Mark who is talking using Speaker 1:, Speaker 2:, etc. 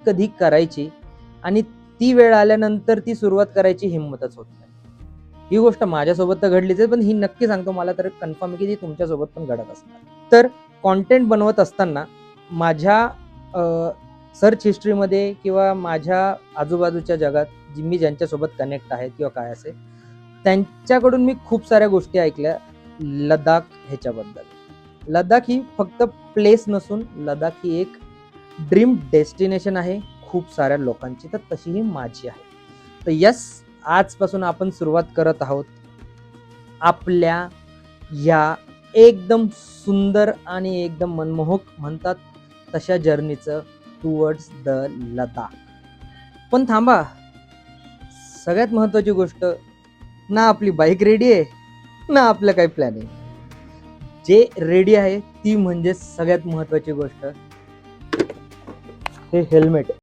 Speaker 1: कधी करायची आणि ती वेळ आल्यानंतर ती सुरुवात करायची हिंमतच होत नाही. ही गोष्ट माझ्यासोबत तर घडलीच आहे, पण ही नक्की सांगतो मला तर कन्फर्म आहे की ती तुमच्यासोबत पण घडत असणार. तर कॉन्टेंट बनवत असताना माझ्या सर्च हिस्ट्रीमध्ये किंवा माझ्या आजूबाजूच्या जगात मी ज्यांच्यासोबत कनेक्ट आहे किंवा काय असेल, त्यांच्याकडून मी खूप साऱ्या गोष्टी ऐकल्या लडाख ह्याच्याबद्दल. लडाख ही फक्त प्लेस नसून लडाख ही एक ड्रीम डेस्टिनेशन आहे खूप साऱ्या लोकांची, तर तशी ही माझी आहे. तर यस, आजपासून आपण सुरुवात करत आहोत आपल्या या एकदम सुंदर आणि एकदम मनमोहक म्हणतात तशा जर्नीचं टुवर्ड्स द लडाख. पण थांबा, सगळ्यात महत्वाची गोष्ट, ना आपली बाईक रेडी आहे ना आपलं काही प्लॅनिंग. जे रेडी आहे ती म्हणजे सगळ्यात महत्वाची गोष्ट, हे हेल्मेट.